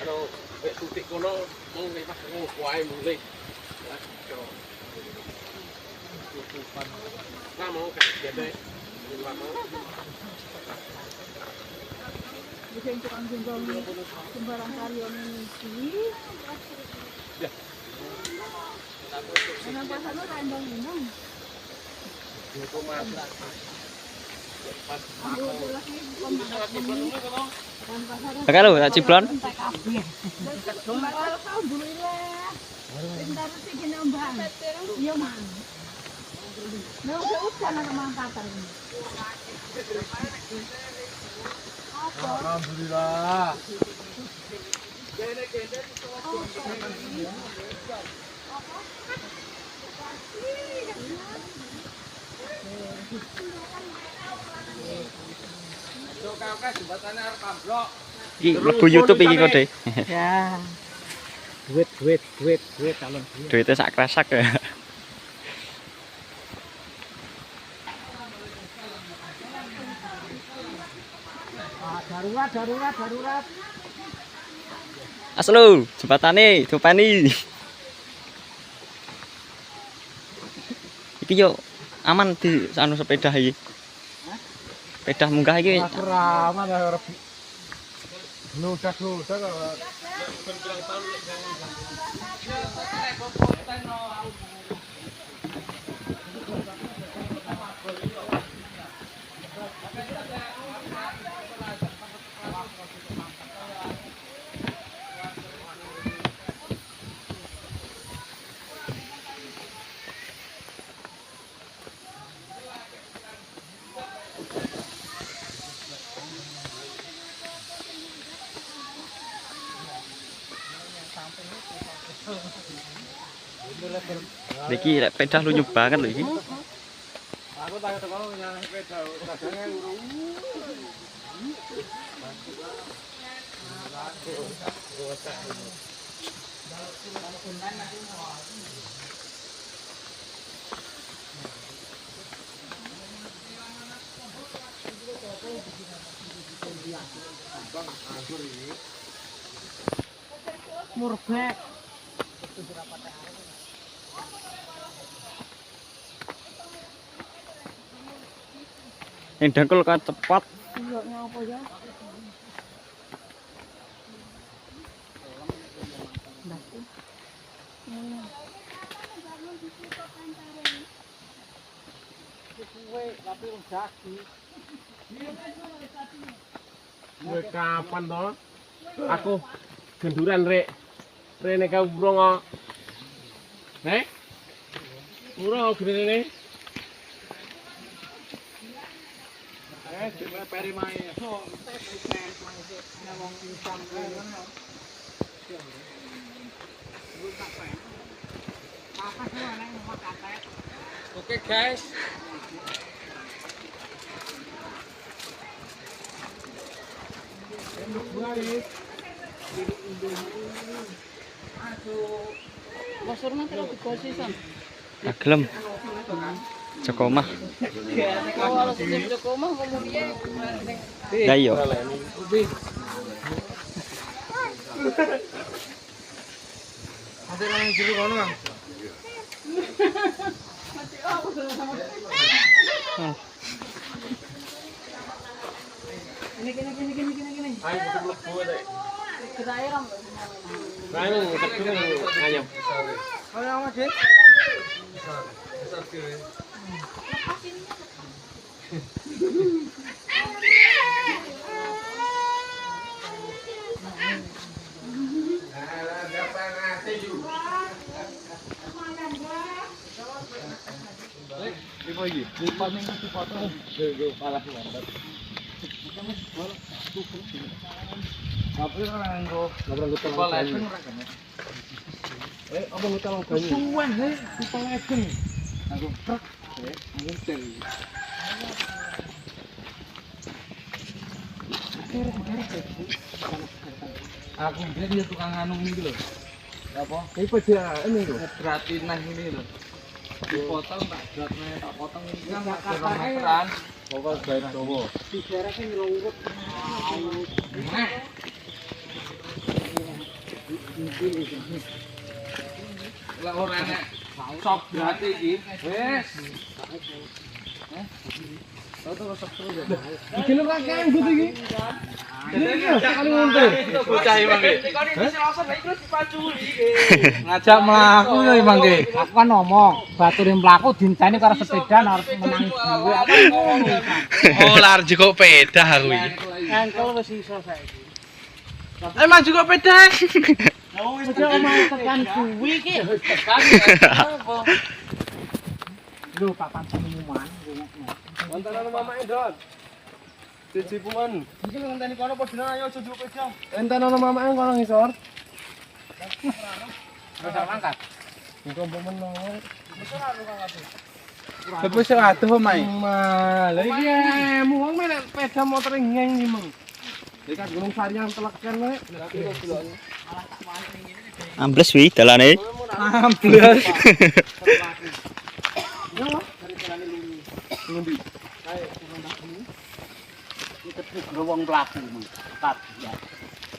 Ano, tutik ko no, mong may pas mo kuai mo le. Sama mo kasi dede. Bisa untuk anjing sembarang karya mengisi. Ya. Karena pasarnya kain bangunan. Itu masuk. Kalau tak ciblon. Alhamdulillah. Iki mlebu YouTube iki kode. Ya. Duit calon. Duitnya sak krasak ya. Darurat. Aslo, jembatane dopani. Iki yo aman di anu sepeda iki. Sepeda munggah iki. Keramat ya Rabbi. Nudak. Iki lek sepeda lucu banget lho iki. Aku tak ketemu nyala sepeda, kadangnya uru. Murbek. Yang dengkul kan cepat. Iya, ngapa ya? Kapan toh? Aku genduran rek. Rene ka urung kok. Urung gene. Coba peri mai. So, oke guys. Bosornya terus dikosisan. Aglem. Joko omah. Kalau sebelum Joko mah kemudian Lah iya. Ada yang dulu kono, Bang. Gini. Ayo betul lebu deh. Kita airam. Nah, ini kedua nganyam. Ada apa sih? Besar kiri. Aku dia tukang anu ini loh. Apa? Ini pejah ini loh. Beratin nah ini loh. Dipotong tak beratnya tak potong ini kan enggak meteran. Bawa garis Jawa. Di daerah sing urut. Lah ora enek sok berarti iki. Wis. Iki lho kakek nggut iki. Kali nguntur. Bocah iki mangke. Ngajak mlaku ya mangke. Aku kan ngomong, bature mlaku dinteni karo sepeda arep menang dhewe. Apa ngono? Oh, lar juga peda aku iki. Engkel wis iso saiki. Emang juga peda. Aja mau tekan kuwi iki. Lho papan pengumuman. Antara mama Endon. Siji pumen. Iki lho ngenteni kono padha ayo aja njuk peda. Enten ana mama kono ngisor. Wis angkat. Engko pumen nang. Wis atuh omae. Lah iki emu wong mek sepeda motor ngeng iki meng. Iki kan Gunung Saryang telekan nek. Ambles wi dalane. Ambles. Ngendi? Wong mlaku tat ya.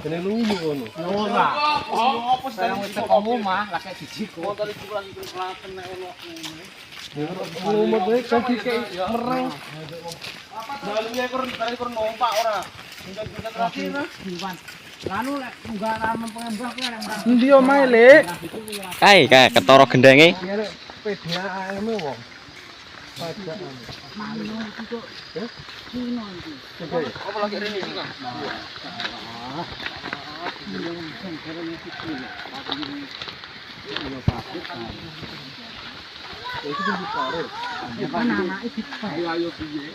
Dene lungu ngono. Ora. Apa sing wis teko omah lak siji kok. Motor iki kurang kelaken nek ono ngene. Lumut iki kan dikek mereng. Dalunya kur numpak ora. Pindah terakhir Iwan. Lanu lek munggah ramen pengembang kuwi arek merang. Endi omae, Lek? Kae ketara gendenge. Ya nek sepeda aeme wong. Pajak Apa lagi rene iki, Kang? ayo piye?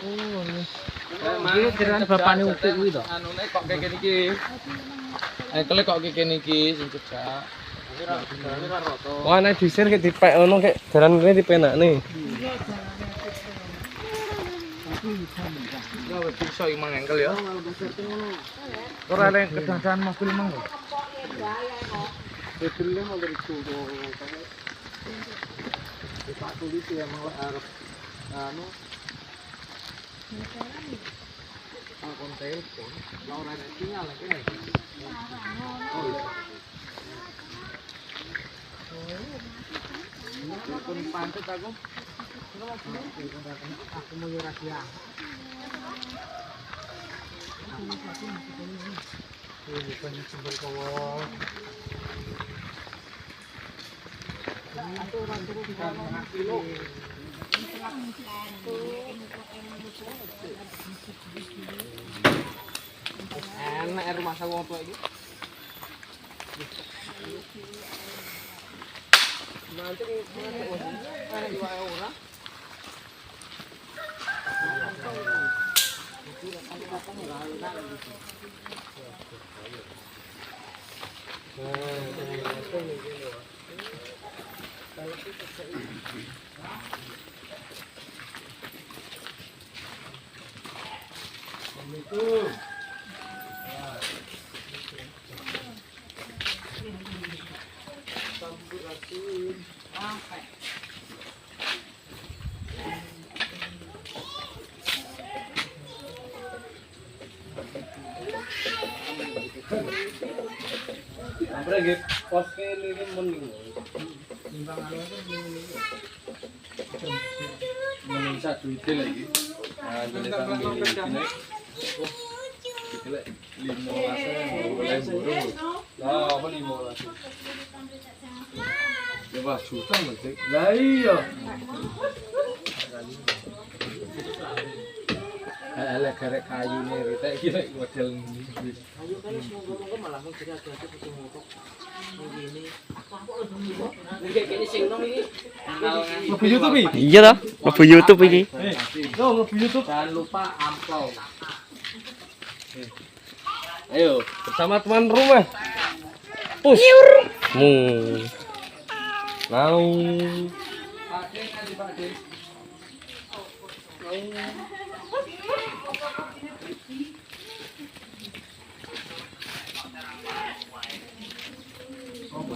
Iki jenengan bapane Utik kuwi to. Anune kok kene iki. Ekele kok kene iki sing cecak. Wah nek disir ki dipek ngono kek jalan kene dipenakne. Ya wis bisa iki mang engkel ya. Ora lek kedadan mobil mang. Mobilnya mau dari Solo. Pak tulis ya mau arep anu kon telepon, ora ada sinyal lagi. Oh iya. Telepon pantet aku. Aku mau yo rahasia. Ini bukan sumber kawan. Enak rumah saya wong tua iki. Nanti mana juga ora. Apa lagi? Pos ini mending. Mending satu itu lagi. Nah, jadi sambil ini. Kita lek 15 boleh burung. Lah, apa 15? Ya wah juta mesti. Lah iya. Ala karek kayu nih, kita kira model ini. Ayo kan monggo malah mung jadi ada kucing motok. Ngene. Iki kene sing nom iki. Lebih YouTube iki. Iya toh, mlebu YouTube iki. Lo lebih YouTube. Jangan lupa amplop. Ayo, bersama teman rumah. Push. Mu. Mau.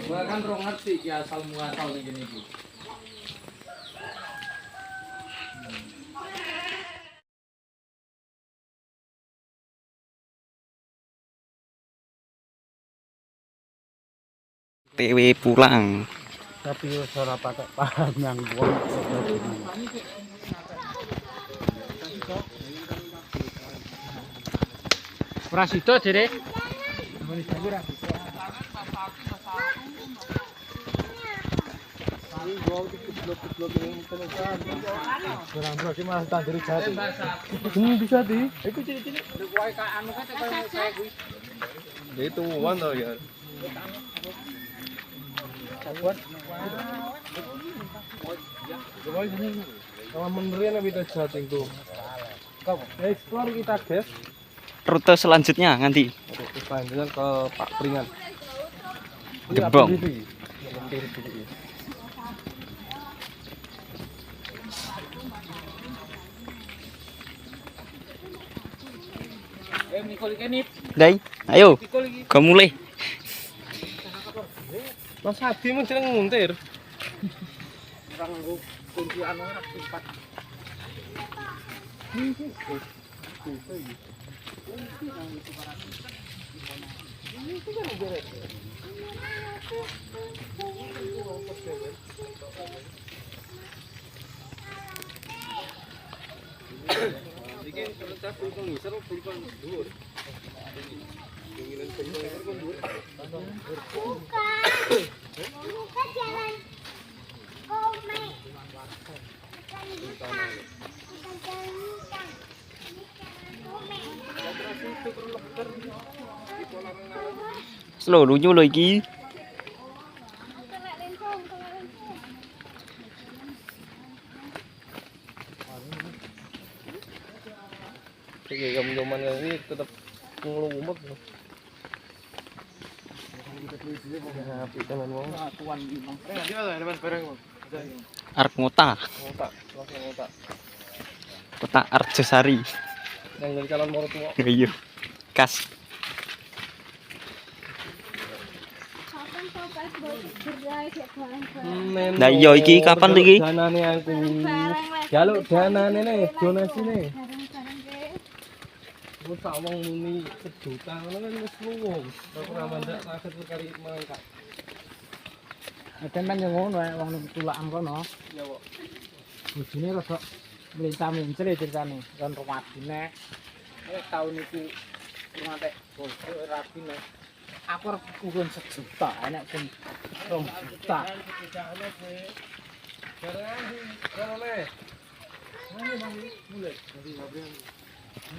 Gua kan rong ngerti ki asal muasal ngene iki. TW pulang. Tapi ora pakai paham yang gua. Ora sida, Jere. Itu wan tau ya. Kalau menerian kita chatting tuh. Explore kita guys. Rute selanjutnya nanti Selanjutnya ke Pak Pringan. Gebong. Dai, ayo. Kau mulai. Mas Hadi mau jeneng nguntir. Slow dulu lagi. Oke, kamu ini tetap ngelumut. Arek Ngota. Kota Arjosari. Yang dari calon mertua. Iya. Kas. Kapan kau pas berai kayak barang-barang. Nah, iya iki kapan iki? Danane aku. Barang lah. Jaluk danane nih, donasi nih. Barang-barang deh. Aku tak wong muni sejuta ngono kan wis luwung. Aku ora mandak aset kari mangkat. Sampeyan yo ngono wae wong ning tulakan kono. Ya kok. Bojone rada mlintar-mlintir ceritane kon rumadine. Tahun iki ngantek bojo rapine. Aku arep kurun 1 juta, enek sing 2 juta.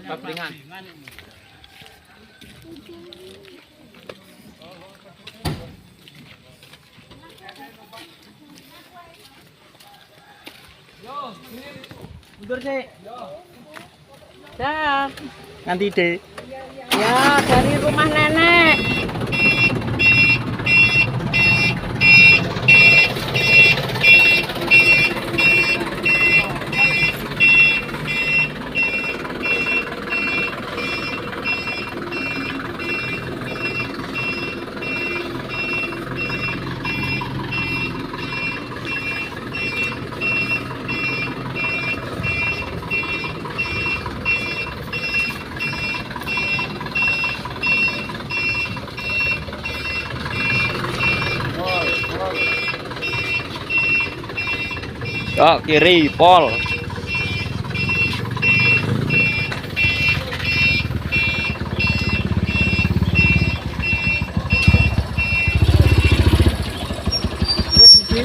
Papringan. Mundur sih. Dah. Nanti deh. Ya, dari rumah nenek. Oh, kiri, pol. Wis di